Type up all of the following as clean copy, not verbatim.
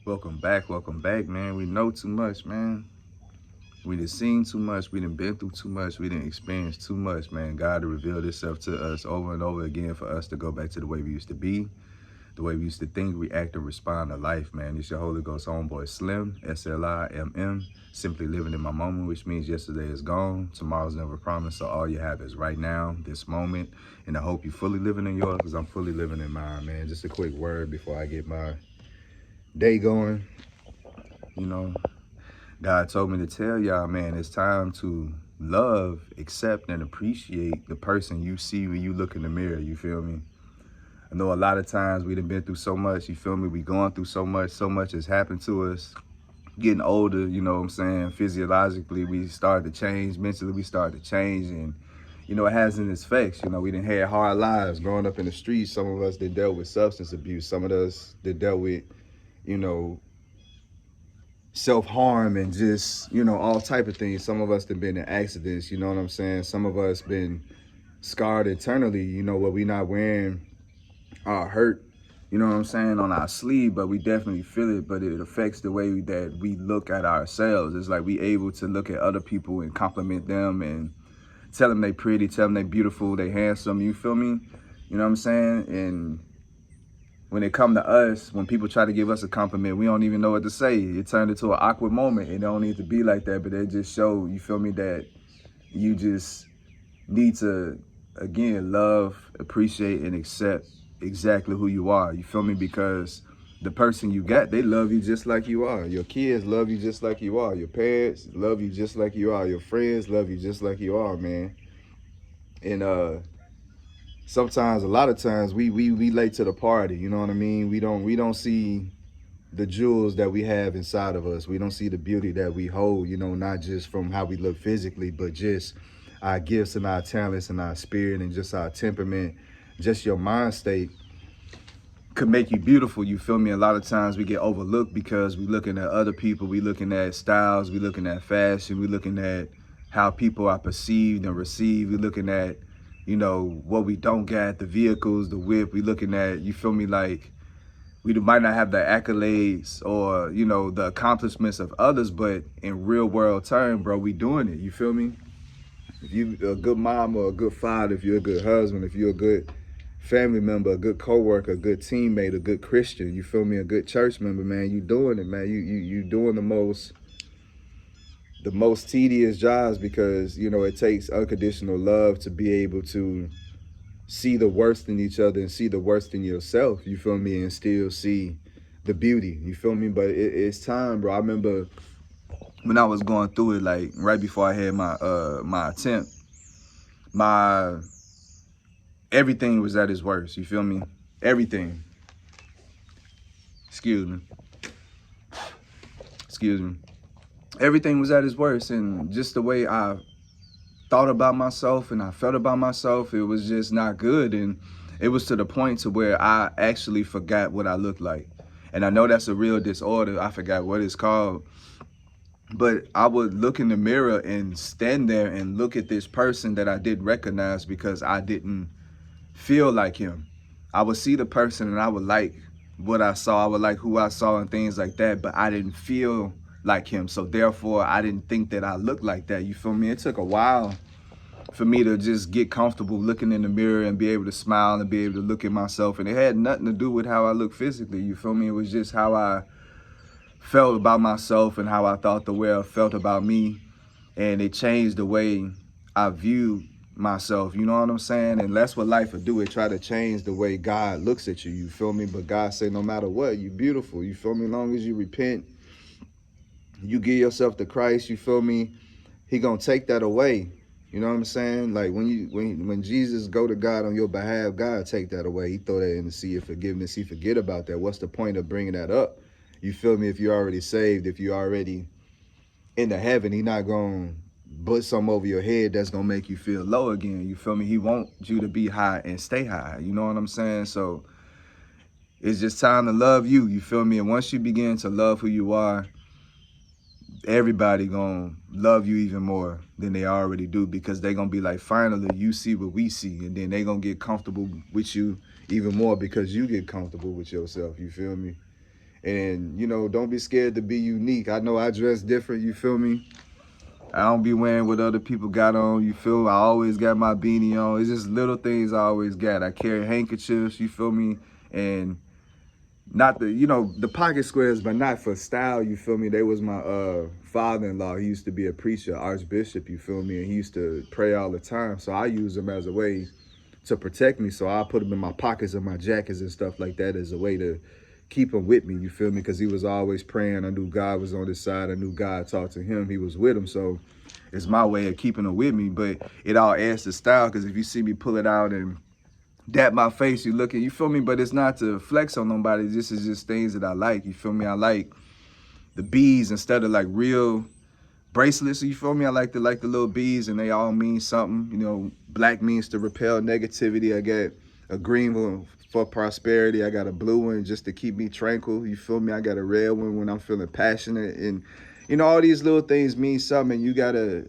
Welcome back, man. We know too much, man. We done seen too much. We done been through too much. We done experienced too much, man. God revealed Himself to us over and over again for us to go back to the way we used to be, the way we used to think, react, and respond to life, man. It's your Holy Ghost homeboy Slim, SLIMM, simply living in my moment, which means yesterday is gone, tomorrow's never promised. So all you have is right now, this moment, and I hope you're fully living in yours, because I'm fully living in mine, man. Just a quick word before I get my day going. You know, God told me to tell y'all, man, it's time to love, accept, and appreciate the person you see when you look in the mirror. You feel me? I know a lot of times we done been through so much. You feel me? We going through so much. So much has happened to us. Getting older, you know what I'm saying? Physiologically, we start to change. Mentally, we start to change. And, you know, it has its effects. You know, we done had hard lives growing up in the streets. Some of us that dealt with substance abuse. Some of us that dealt with, you know, self-harm and just, you know, all type of things. Some of us have been in accidents, you know what I'm saying? Some of us been scarred internally, you know, where we not wearing our hurt, you know what I'm saying, on our sleeve, but we definitely feel it, but it affects the way that we look at ourselves. It's like we able to look at other people and compliment them and tell them they pretty, tell them they beautiful, they handsome, you feel me? You know what I'm saying? And when it come to us, when people try to give us a compliment, we don't even know what to say. It turned into an awkward moment. It don't need to be like that, but it just show, you feel me, that you just need to, again, love, appreciate, and accept exactly who you are. You feel me? Because the person you got, they love you just like you are. Your kids love you just like you are. Your parents love you just like you are. Your friends love you just like you are, man. And sometimes, a lot of times, we late to the party. You know what I mean? We don't see the jewels that we have inside of us. We don't see the beauty that we hold. You know, not just from how we look physically, but just our gifts and our talents and our spirit and just our temperament, just your mind state could make you beautiful. You feel me? A lot of times we get overlooked because we looking at other people, we looking at styles, we looking at fashion, we looking at how people are perceived and received, we looking at, you know, what we don't got, the vehicles, the whip, we looking at, you feel me, like we might not have the accolades or, you know, the accomplishments of others, but in real world term, bro, we doing it. You feel me? If you a good mom or a good father, if you're a good husband, if you're a good family member, a good coworker, a good teammate, a good Christian, you feel me, a good church member, man, you doing it, man. You doing the most tedious jobs, because, you know, it takes unconditional love to be able to see the worst in each other and see the worst in yourself, you feel me, and still see the beauty, you feel me. But it's time, bro. I remember when I was going through it, like right before I had my attempt, my everything was at its worst, you feel me? Everything. Excuse me. Excuse me. Everything was at its worst, and just the way I thought about myself and I felt about myself, it was just not good. And it was to the point to where I actually forgot what I looked like. And I know that's a real disorder. I forgot what it's called. But I would look in the mirror and stand there and look at this person that I didn't recognize because I didn't feel like him. I would see the person and I would like what I saw. I would like who I saw and things like that, but I didn't feel like him. So therefore, I didn't think that I looked like that. You feel me? It took a while for me to just get comfortable looking in the mirror and be able to smile and be able to look at myself. And it had nothing to do with how I look physically. You feel me? It was just how I felt about myself and how I thought the world felt about me. And it changed the way I viewed myself. You know what I'm saying? And that's what life will do. It try to change the way God looks at you. You feel me? But God say, no matter what, you beautiful. You feel me? As long as you repent, you give yourself to Christ, you feel me? He gonna take that away. You know what I'm saying? Like when Jesus go to God on your behalf, God take that away. He throw that in the sea of forgiveness. He forget about that. What's the point of bringing that up? You feel me? If you're already saved, if you're already into heaven, he not gonna put something over your head that's gonna make you feel low again. You feel me? He want you to be high and stay high. You know what I'm saying? So it's just time to love you. You feel me? And once you begin to love who you are, everybody gonna love you even more than they already do, because they gonna be like, finally you see what we see, and then they gonna get comfortable with you even more because you get comfortable with yourself. You feel me? And, you know, don't be scared to be unique. I know I dress different, you feel me? I don't be wearing what other people got on, you feel me? I always got my beanie on. It's just little things I always got. I carry handkerchiefs, you feel me? And not the, you know, the pocket squares, but not for style, you feel me? They was my father-in-law. He used to be a preacher, archbishop, you feel me? And he used to pray all the time. So I use them as a way to protect me. So I put them in my pockets of my jackets and stuff like that as a way to keep him with me, you feel me? Because he was always praying. I knew God was on his side. I knew God talked to him. He was with him. So it's my way of keeping him with me. But it all adds to style, because if you see me pull it out and dap my face, you looking, you feel me? But it's not to flex on nobody. This is just things that I like, you feel me? I like the beads instead of like real bracelets, you feel me? I like the little beads, and they all mean something. You know, black means to repel negativity. I got a green one for prosperity. I got a blue one just to keep me tranquil, you feel me? I got a red one when I'm feeling passionate. And you know, all these little things mean something. You gotta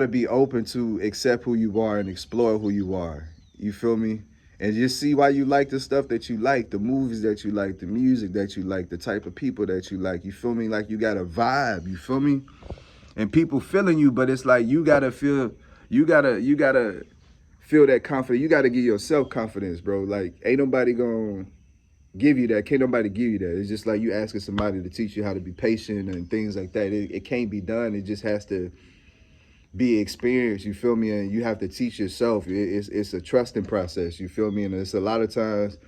be open to accept who you are and explore who you are, you feel me? And just see why you like the stuff that you like, the movies that you like, the music that you like, the type of people that you like, you feel me? Like, you got a vibe, you feel me? And people feeling you, but it's like you gotta feel that confidence. You gotta give yourself confidence, bro. Like, ain't nobody gonna give you that. Can't nobody give you that. It's just like you asking somebody to teach you how to be patient and things like that. It can't be done. It just has to be experienced, you feel me? And you have to teach yourself. It's a trusting process, you feel me? And it's a lot of times,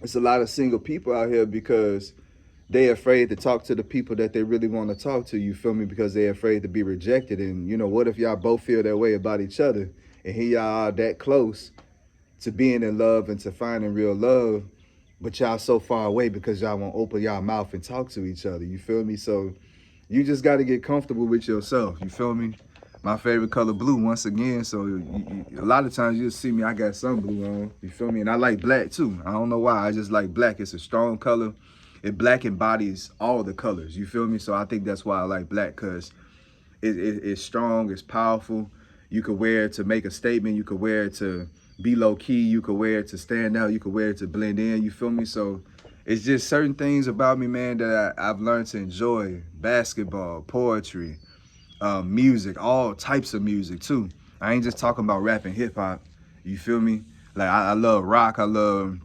it's a lot of single people out here because they're afraid to talk to the people that they really want to talk to, you feel me? Because they're afraid to be rejected. And you know, what if y'all both feel that way about each other, and here y'all are that close to being in love and to finding real love, but y'all so far away because y'all won't open y'all mouth and talk to each other, you feel me? So you just got to get comfortable with yourself, you feel me? My favorite color, blue, once again. So a lot of times you'll see me, I got some blue on, you feel me? And I like black too. I don't know why, I just like black. It's a strong color. Black embodies all the colors, you feel me? So I think that's why I like black, because it's strong, it's powerful. You could wear it to make a statement. You could wear it to be low key. You could wear it to stand out. You could wear it to blend in, you feel me? So it's just certain things about me, man, that I've learned to enjoy. Basketball, poetry, music, all types of music too. I ain't just talking about rap and hip hop, you feel me? Like, I love rock, I love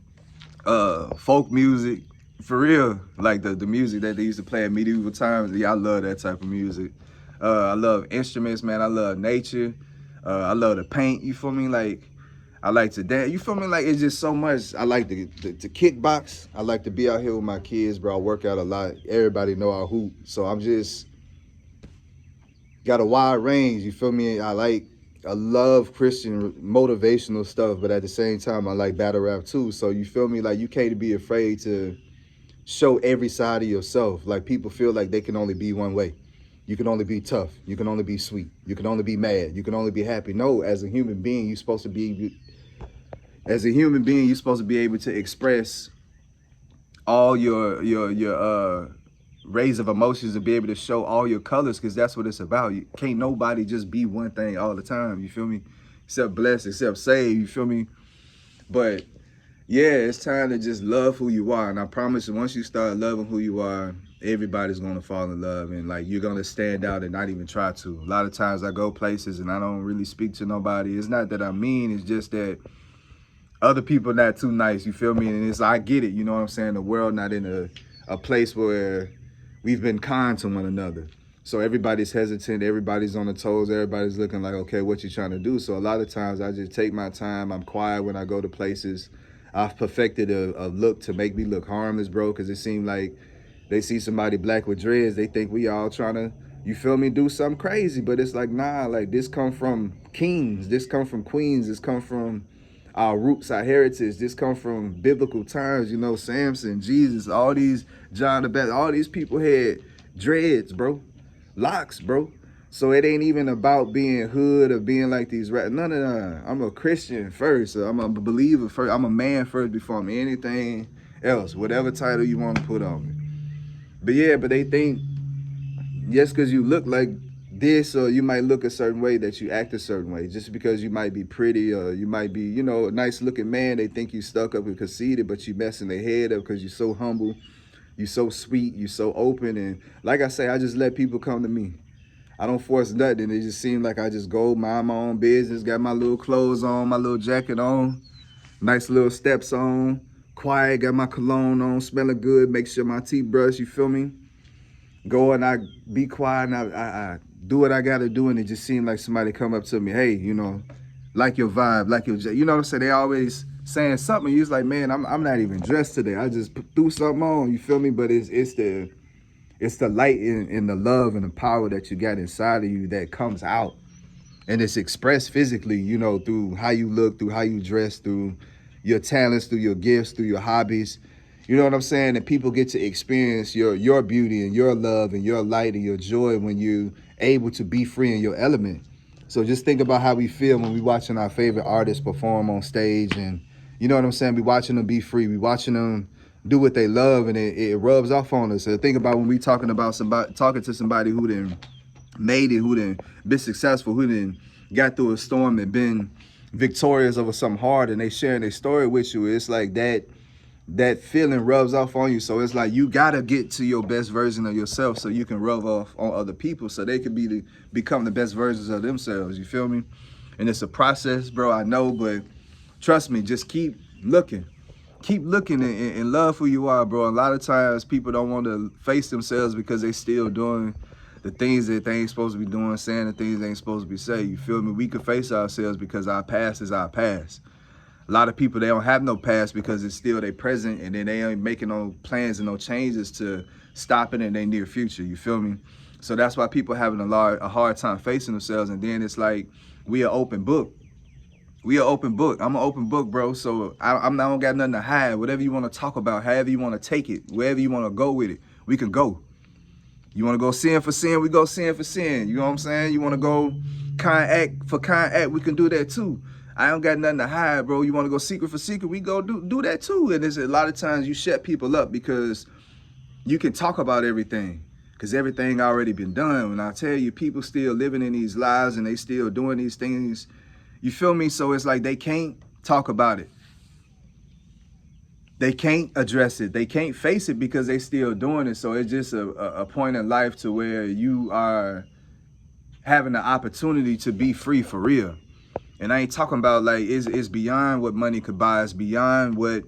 folk music, for real. Like the music that they used to play in medieval times, yeah, I love that type of music. I love instruments, man. I love nature. I love to paint, you feel me? Like, I like to dance, you feel me? Like, it's just so much. I like to kickbox. I like to be out here with my kids, bro. I work out a lot. Everybody know I hoop. So I'm just got a wide range, you feel me? I love Christian motivational stuff, but at the same time, I like battle rap too. So you feel me? Like, you can't be afraid to show every side of yourself. Like, people feel like they can only be one way. You can only be tough. You can only be sweet. You can only be mad. You can only be happy. No, as a human being, you're supposed to be able to express all your rays of emotions, and be able to show all your colors, because that's what it's about. You can't nobody just be one thing all the time, you feel me? Except blessed, except saved, you feel me? But yeah, it's time to just love who you are. And I promise you, once you start loving who you are, everybody's gonna fall in love, and like, you're gonna stand out and not even try to. A lot of times I go places and I don't really speak to nobody. It's not that I'm mean, it's just that other people not too nice, you feel me? And I get it, you know what I'm saying? The world not in a place where we've been kind to one another. So everybody's hesitant, everybody's on the toes, everybody's looking like, okay, what you trying to do? So a lot of times I just take my time. I'm quiet when I go to places. I've perfected a look to make me look harmless, bro, because it seems like they see somebody black with dreads, they think we all trying to, you feel me, do something crazy. But it's like, nah, like, this come from kings, this come from queens, this come from our roots, our heritage. This come from biblical times, you know, Samson, Jesus, all these, John the Baptist, all these people had dreads, bro, locks, bro. So it ain't even about being hood or being like these rap. None of that. I'm a Christian first. So I'm a believer first. I'm a man first before I'm anything else, whatever title you want to put on me. But yeah, but they think just because you look like this, or you might look a certain way, that you act a certain way. Just because you might be pretty, or you might be, you know, a nice looking man, they think you stuck up and conceited, but you messing their head up because you're so humble, you're so sweet, you're so open. And like I say, I just let people come to me. I don't force nothing. It just seems like I just go mind my own business, got my little clothes on, my little jacket on, nice little steps on, quiet, got my cologne on, smelling good, make sure my teeth brush, you feel me? Go and I be quiet, and I do what I gotta do, and it just seemed like somebody come up to me, hey, you know, like your vibe, like your, you know what I'm saying? They always saying something. You was like, man, I'm not even dressed today. I just threw something on, you feel me? But it's the light and the love and the power that you got inside of you that comes out, and it's expressed physically, you know, through how you look, through how you dress, through your talents, through your gifts, through your hobbies. You know what I'm saying? And people get to experience your beauty and your love and your light and your joy when you're able to be free in your element. So just think about how we feel when we watching our favorite artists perform on stage, and you know what I'm saying? We watching them be free. We watching them do what they love, and it rubs off on us. So think about when we talking to somebody who then made it, who then been successful, who then got through a storm and been victorious over something hard, and they sharing their story with you. It's like that feeling rubs off on you. So it's like you gotta get to your best version of yourself so you can rub off on other people so they can become the best versions of themselves. You feel me? And it's a process, bro, I know, but trust me, just keep looking. Keep looking and love who you are, bro. A lot of times people don't want to face themselves because they still doing the things that they ain't supposed to be doing, saying the things they ain't supposed to be saying. You feel me? We can face ourselves because our past is our past. A lot of people, they don't have no past because it's still their present, and then they ain't making no plans and no changes to stop it in their near future. You feel me? So that's why people having a hard time facing themselves. And then it's like we an open book. We an open book. I'm an open book, bro. So I don't got nothing to hide. Whatever you want to talk about, however you want to take it, wherever you want to go with it, we can go. You want to go sin for sin, we go sin for sin. You know what I'm saying? You want to go kind act for kind act, we can do that too. I don't got nothing to hide, bro. You want to go secret for secret, we go do that too. And there's a lot of times you shut people up because you can talk about everything, because everything already been done. When I tell you, people still living in these lives and they still doing these things. You feel me? So it's like they can't talk about it. They can't address it. They can't face it because they still doing it. So it's just a point in life to where you are having the opportunity to be free for real. And I ain't talking about like it's beyond what money could buy. It's beyond what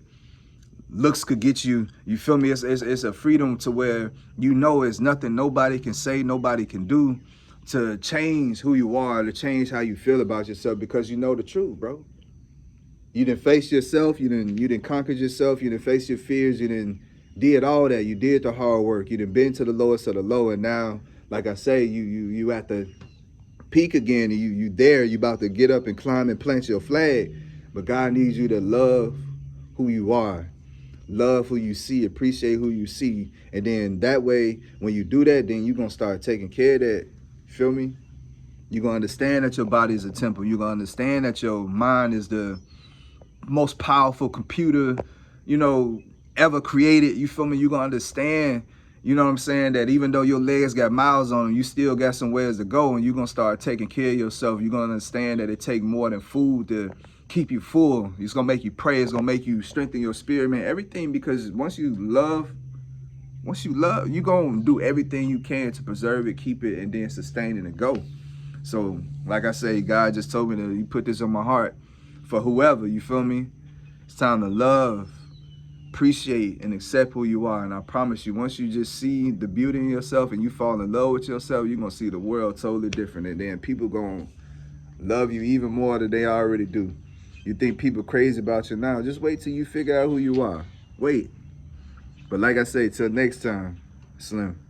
looks could get you. You feel me? It's a freedom to where you know it's nothing nobody can say, nobody can do to change who you are, to change how you feel about yourself, because you know the truth, bro. You didn't face yourself, you didn't conquer yourself, you didn't face your fears, you didn't did all that. You did the hard work. You done been to the lowest of the low, and now, like I say, you at the peak again, and you there, you about to get up and climb and plant your flag. But God needs you to love who you are, love who you see, appreciate who you see, and then that way, when you do that, then you're gonna start taking care of that. Feel me? You're gonna understand that your body is a temple. You're gonna understand that your mind is the most powerful computer, you know, ever created. You feel me? You're gonna understand, you know what I'm saying, that even though your legs got miles on them, you still got somewhere to go, and you're gonna start taking care of yourself. You're gonna understand that it takes more than food to keep you full. It's gonna make you pray. It's gonna make you strengthen your spirit, man. Everything, because once you love, you're gonna do everything you can to preserve it, keep it, and then sustain it and go. So, like I say, God just told me that He put this on my heart for whoever, you feel me? It's time to love, appreciate, and accept who you are. And I promise you, once you just see the beauty in yourself and you fall in love with yourself, you're gonna see the world totally different. And then people gonna love you even more than they already do. You think people crazy about you now, just wait till you figure out who you are. Wait. But like I say, till next time, Slim.